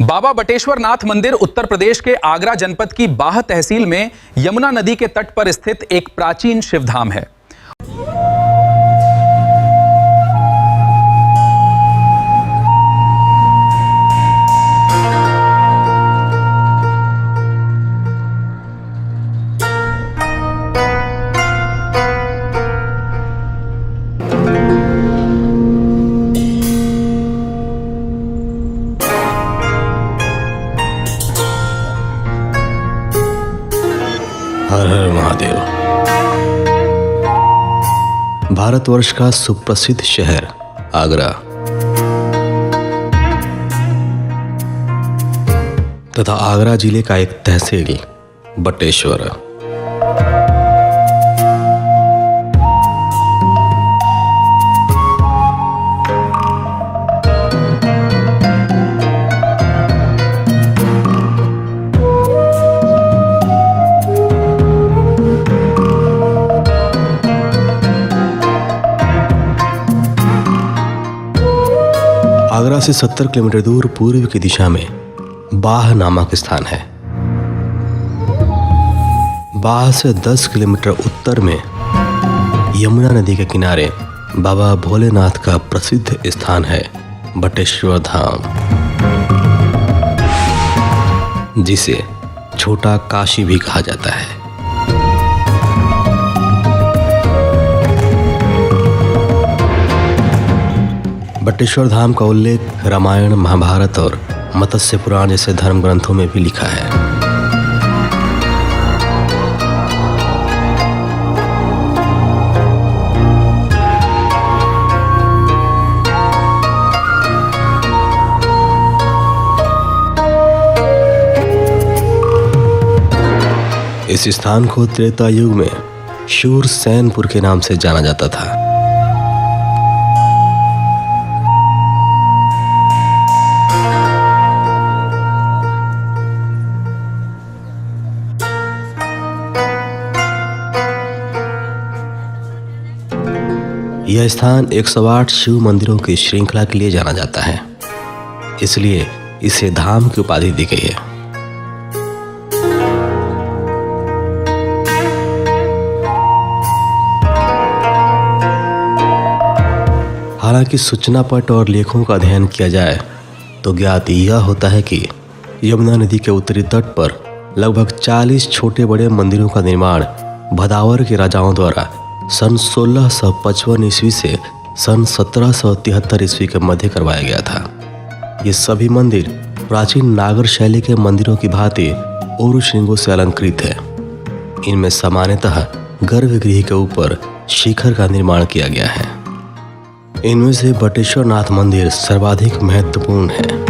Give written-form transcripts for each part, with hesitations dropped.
बाबा बटेश्वर नाथ मंदिर उत्तर प्रदेश के आगरा जनपद की बाह तहसील में यमुना नदी के तट पर स्थित एक प्राचीन शिवधाम है। हर हर महादेव। भारतवर्ष का सुप्रसिद्ध शहर आगरा तथा आगरा जिले का एक तहसील बटेश्वर। आगरा से 70 किलोमीटर दूर पूर्व की दिशा में बाह नामक स्थान है। बाह से 10 किलोमीटर उत्तर में यमुना नदी के किनारे बाबा भोलेनाथ का प्रसिद्ध स्थान है बटेश्वर धाम, जिसे छोटा काशी भी कहा जाता है। बटेश्वर धाम का उल्लेख रामायण, महाभारत और मत्स्य पुराण जैसे धर्म ग्रंथों में भी लिखा है। इस स्थान को त्रेता युग में शूरसेनपुर के नाम से जाना जाता था। यह स्थान 108 शिव मंदिरों की श्रृंखला के लिए जाना जाता है, इसलिए इसे धाम की उपाधि दी गई है। हालांकि सूचना पट और लेखों का अध्ययन किया जाए तो ज्ञात यह होता है कि यमुना नदी के उत्तरी तट पर लगभग 40 छोटे बड़े मंदिरों का निर्माण भदावर के राजाओं द्वारा सन 1655 ईस्वी से सन 1773 ईस्वी के मध्य करवाया गया था। ये सभी मंदिर प्राचीन नागर शैली के मंदिरों की भांति और श्रृंगों से अलंकृत है। इनमें सामान्यतः गर्भगृह के ऊपर शिखर का निर्माण किया गया है। इनमें से बटेश्वर नाथ मंदिर सर्वाधिक महत्वपूर्ण है।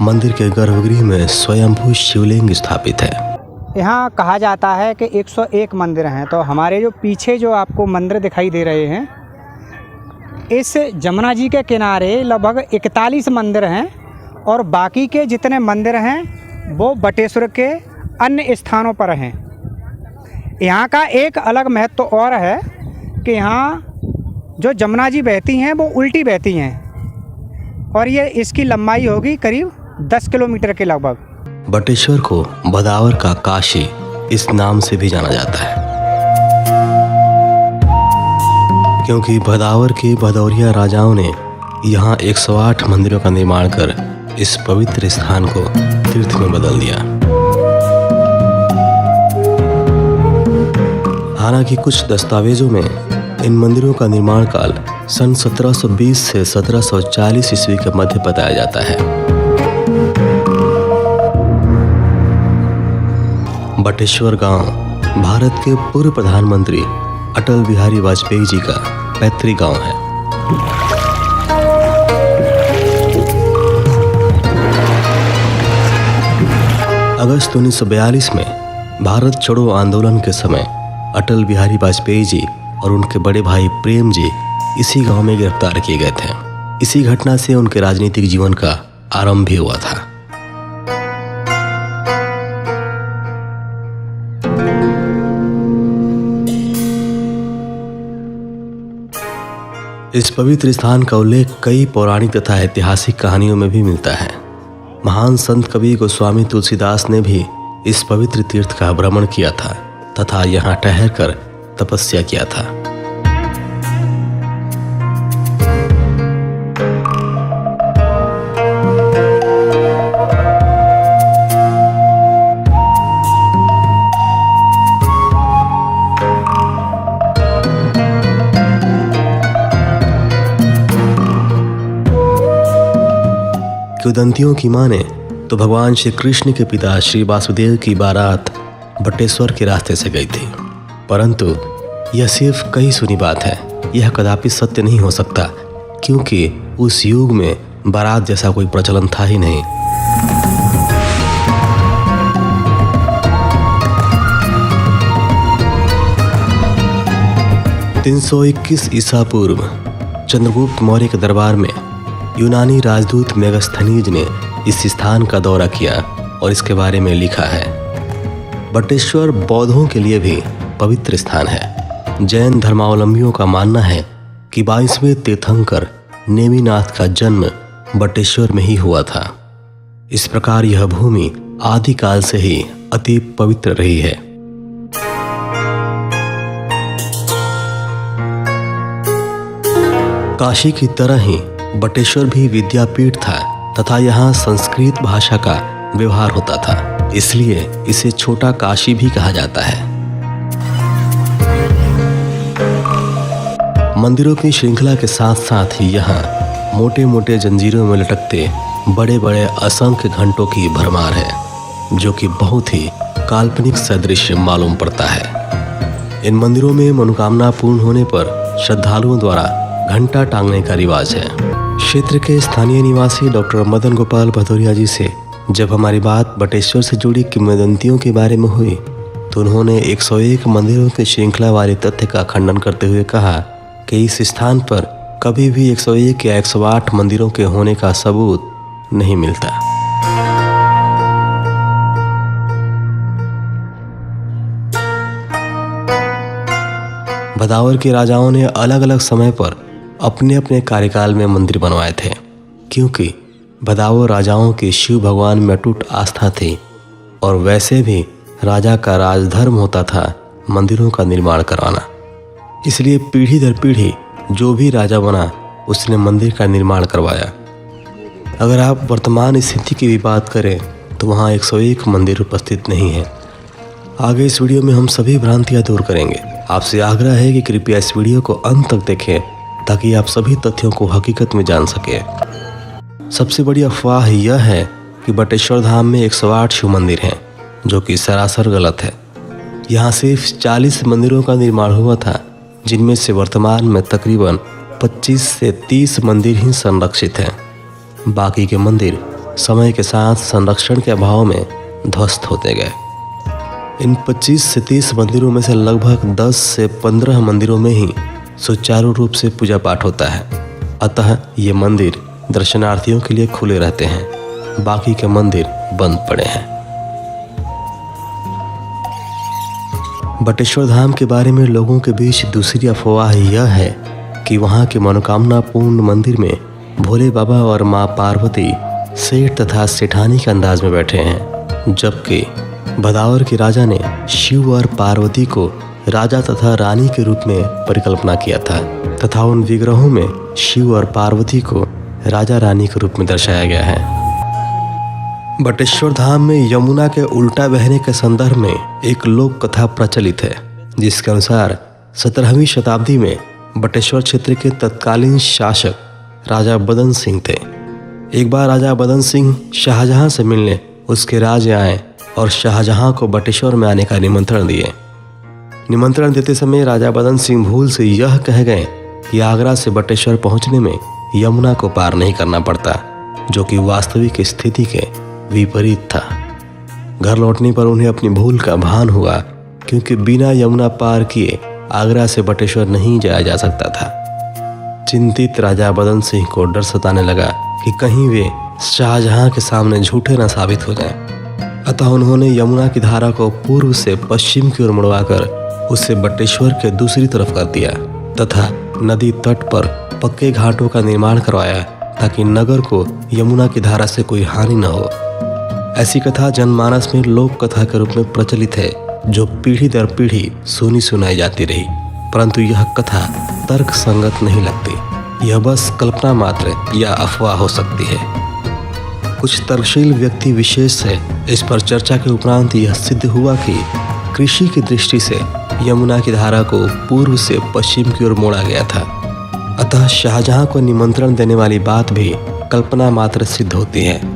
मंदिर के गर्भगृह में स्वयंभू शिवलिंग स्थापित है। यहाँ कहा जाता है कि 101 मंदिर हैं। तो हमारे जो पीछे जो आपको मंदिर दिखाई दे रहे हैं, इस जमुना जी के किनारे लगभग 41 मंदिर हैं और बाकी के जितने मंदिर हैं वो बटेश्वर के अन्य स्थानों पर हैं। यहाँ का एक अलग महत्व और है कि यहाँ जो जमुना जी बहती हैं वो उल्टी बहती हैं और ये इसकी लंबाई होगी करीब 10 किलोमीटर के लगभग। बटेश्वर को भदावर का काशी इस नाम से भी जाना जाता है, क्योंकि भदावर के भदौरिया राजाओं ने यहाँ 108 मंदिरों का निर्माण कर इस पवित्र स्थान को तीर्थ में बदल दिया। हालांकि कुछ दस्तावेजों में इन मंदिरों का निर्माण काल सन 1720 से 1740 ईस्वी के मध्य बताया जाता है। बटेश्वर गांव भारत के पूर्व प्रधानमंत्री अटल बिहारी वाजपेयी जी का पैतृक गांव है। अगस्त 1942 में भारत छोड़ो आंदोलन के समय अटल बिहारी वाजपेयी जी और उनके बड़े भाई प्रेम जी इसी गांव में गिरफ्तार किए गए थे। इसी घटना से उनके राजनीतिक जीवन का आरंभ भी हुआ था। इस पवित्र स्थान का उल्लेख कई पौराणिक तथा ऐतिहासिक कहानियों में भी मिलता है। महान संत कवि गोस्वामी तुलसीदास ने भी इस पवित्र तीर्थ का भ्रमण किया था तथा यहाँ ठहरकर तपस्या किया था। किंवदंतियों की माने तो भगवान श्री कृष्ण के पिता श्री वासुदेव की बारात बटेश्वर के रास्ते से गई थी, परंतु यह सिर्फ कही सुनी बात है। यह कदापि सत्य नहीं हो सकता, क्योंकि उस युग में बारात जैसा कोई प्रचलन था ही नहीं। (321 ईसा पूर्व) चंद्रगुप्त मौर्य के दरबार में यूनानी राजदूत मेगस्थनीज ने इस स्थान का दौरा किया और इसके बारे में लिखा है। बटेश्वर बौद्धों के लिए भी पवित्र स्थान है। जैन धर्मावलंबियों का मानना है कि 22वें तीर्थंकर नेमिनाथ का जन्म बटेश्वर में ही हुआ था। इस प्रकार यह भूमि आदिकाल से ही अति पवित्र रही है। काशी की तरह ही बटेश्वर भी विद्यापीठ था तथा यहाँ संस्कृत भाषा का व्यवहार होता था, इसलिए इसे छोटा काशी भी कहा जाता है। मंदिरों की श्रृंखला के साथ साथ ही यहाँ मोटे मोटे जंजीरों में लटकते बड़े बड़े असंख्य घंटों की भरमार है, जो कि बहुत ही काल्पनिक सदृश मालूम पड़ता है। इन मंदिरों में मनोकामना पूर्ण होने पर श्रद्धालुओं द्वारा घंटा टांगने का रिवाज है। क्षेत्र के स्थानीय निवासी डॉक्टर मदन गोपाल भदौरिया जी से जब हमारी बात बटेश्वर से जुड़ी किंवदंतियों के बारे में हुई तो उन्होंने 101 मंदिरों की श्रृंखला वाले तथ्य का खंडन करते हुए कहा कि इस स्थान पर कभी भी 101 या 108 मंदिरों के होने का सबूत नहीं मिलता। भदावर के राजाओं ने अलग अलग समय पर अपने अपने कार्यकाल में मंदिर बनवाए थे, क्योंकि भदावर राजाओं की शिव भगवान में अटूट आस्था थी और वैसे भी राजा का राजधर्म होता था मंदिरों का निर्माण करवाना। इसलिए पीढ़ी दर पीढ़ी जो भी राजा बना उसने मंदिर का निर्माण करवाया। अगर आप वर्तमान स्थिति की भी बात करें तो वहाँ 101 मंदिर उपस्थित नहीं है। आगे इस वीडियो में हम सभी भ्रांतियाँ दूर करेंगे। आपसे आग्रह है कि कृपया इस वीडियो को अंत तक देखें ताकि आप सभी तथ्यों को हकीकत में जान सकें। सबसे बड़ी अफवाह यह है कि बटेश्वर धाम में 108 शिव मंदिर हैं, जो कि सरासर गलत है। यहाँ सिर्फ 40 मंदिरों का निर्माण हुआ था, जिनमें से वर्तमान में तकरीबन 25 से 30 मंदिर ही संरक्षित हैं। बाकी के मंदिर समय के साथ संरक्षण के अभाव में ध्वस्त होते गए। इन 25 से 30 मंदिरों में से लगभग 10 से 15 मंदिरों में ही सुचारू रूप से पूजा पाठ होता है, अतः ये मंदिर दर्शनार्थियों के लिए खुले रहते हैं। बाकी के मंदिर बंद पड़े हैं। बटेश्वर धाम के बारे में लोगों के बीच दूसरी अफवाह यह है कि वहाँ के मनोकामना पूर्ण मंदिर में भोले बाबा और माँ पार्वती सेठ तथा सेठानी के अंदाज में बैठे हैं, जबकि भदावर के राजा ने शिव और पार्वती को राजा तथा रानी के रूप में परिकल्पना किया था तथा उन विग्रहों में शिव और पार्वती को राजा रानी के रूप में दर्शाया गया है। बटेश्वर धाम में यमुना के उल्टा बहने के संदर्भ में एक लोक कथा प्रचलित है, जिसके अनुसार 17वीं शताब्दी में बटेश्वर क्षेत्र के तत्कालीन शासक राजा बदन सिंह थे। एक बार राजा बदन सिंह शाहजहां से मिलने उसके राज्य आए और शाहजहां को बटेश्वर में आने का निमंत्रण दिए। निमंत्रण देते समय राजा बदन सिंह भूल से यह कह गए कि आगरा से बटेश्वर पहुंचने में यमुना को पार नहीं करना पड़ता, जो कि वास्तविक स्थिति के विपरीत था। घर लौटने पर उन्हें अपनी भूल का भान हुआ, क्योंकि बिना यमुना पार किए आगरा से बटेश्वर नहीं जाया जा सकता था। चिंतित राजा बदन सिंह को डर सताने लगा कि कहीं वे शाहजहां के सामने झूठे न साबित हो जाएं। अतः उन्होंने यमुना की धारा को पूर्व से पश्चिम की ओर मुड़वाकर उसे बटेश्वर के दूसरी तरफ कर दिया तथा नदी तट पर पक्के घाटों का निर्माण करवाया, ताकि नगर को यमुना की धारा से कोई हानि न हो। ऐसी कथा जनमानस में लोक कथा के रूप में प्रचलित है, जो पीढ़ी दर पीढ़ी सुनी सुनाई जाती रही, परंतु यह कथा तर्क संगत नहीं लगती। यह बस कल्पना मात्र या अफवाह हो सकती है। कुछ तर्कशील व्यक्ति विशेष से इस पर चर्चा के उपरांत यह सिद्ध हुआ कि कृषि की दृष्टि से यमुना की धारा को पूर्व से पश्चिम की ओर मोड़ा गया था। अतः शाहजहां को निमंत्रण देने वाली बात भी कल्पना मात्र सिद्ध होती है।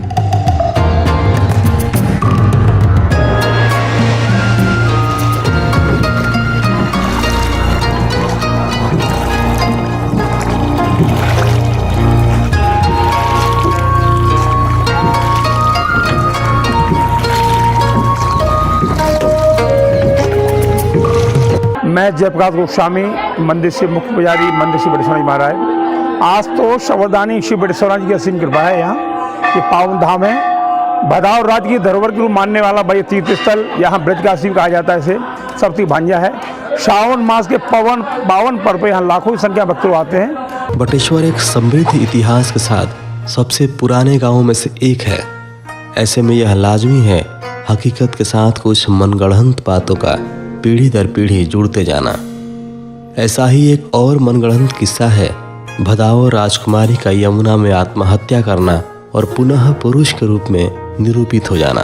मैं जयप्रकाश गोस्वामी, मंदिर से मुख्य पुजारी, मंदिर श्री बटेश्वर महाराज। आज तो शवरदानी श्री बटेश्वर जी की असीम कृपा है। यहाँ ये पावन धाम है। भदावर राज्य की धरोहर के रूप मानने वाला भय तीर्थ स्थल, यहाँ ब्रजकाशी कहा जाता है। इसे सबसे भांजा है। श्रावण मास के पावन पर्व पर यहाँ लाखों की संख्या भक्त लोग आते हैं। बटेश्वर एक समृद्ध इतिहास के साथ सबसे पुराने गांवों में से एक है। ऐसे में यह लाजमी है हकीकत के साथ कुछ मनगढ़ंत बातों का पीढ़ी दर पीढ़ी जुड़ते जाना। ऐसा ही एक और मनगढ़ंत किस्सा है भदावर राजकुमारी का यमुना में आत्महत्या करना और पुनः पुरुष के रूप में निरूपित हो जाना।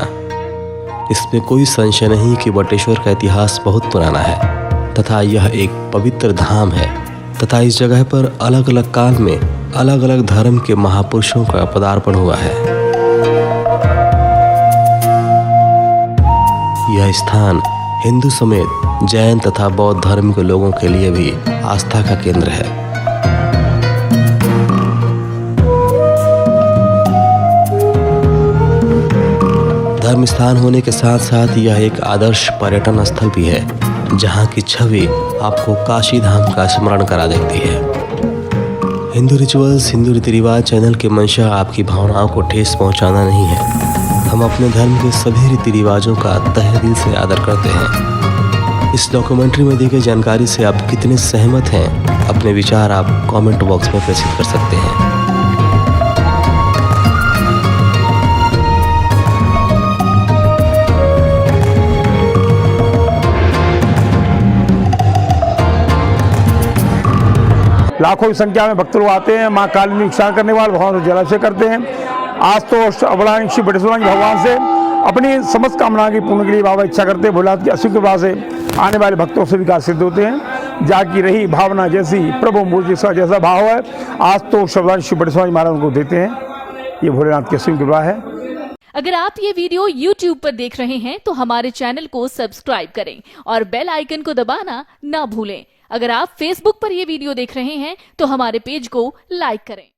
इसमें कोई संशय नहीं कि बटेश्वर का इतिहास बहुत पुराना है तथा यह एक पवित्र धाम है तथा इस जगह पर अलग अलग काल में अलग अलग धर्म के महापुरुषों का पदार्पण हुआ है। यह स्थान हिंदू समेत जैन तथा बौद्ध धर्म के लोगों के लिए भी आस्था का केंद्र है। धर्म स्थान होने के साथ साथ यह एक आदर्श पर्यटन स्थल भी है, जहां की छवि आपको काशी धाम का स्मरण करा देती है। हिंदू रिचुअल्स, हिंदू रीति रिवाज चैनल की मंशा आपकी भावनाओं को ठेस पहुंचाना नहीं है। हम अपने धर्म के सभी रीति रिवाजों का तहे दिल से आदर करते हैं। इस डॉक्यूमेंट्री में दी गई जानकारी से आप कितने सहमत हैं, अपने विचार आप कमेंट बॉक्स में प्रेषित कर सकते हैं। लाखों की संख्या में भक्त लोग आते हैं। माँ काली नुकसान करने वाले भगवान से जलाभिषेक करते हैं। आज तो अवलानी श्री बटेश्वर भगवान से अपनी समस्त कामना की पूर्ण के लिए बाबा इच्छा करते हैं। भोलानाथ की असीम कृपा से आने वाले भक्तों से विकास सिद्ध होते हैं। जाकी रही भावना जैसी प्रभु मूर्ति जिसका जैसा भाव है, आज तो शवदान श्री बटेश्वर महाराज को देते हैं। ये भोलेनाथ की असीम कृपा है। अगर आप ये वीडियो YouTube पर देख रहे हैं तो हमारे चैनल को सब्सक्राइब करें और बेल आइकन को दबाना ना भूलें। अगर आप Facebook पर ये वीडियो देख रहे हैं तो हमारे पेज को लाइक करें।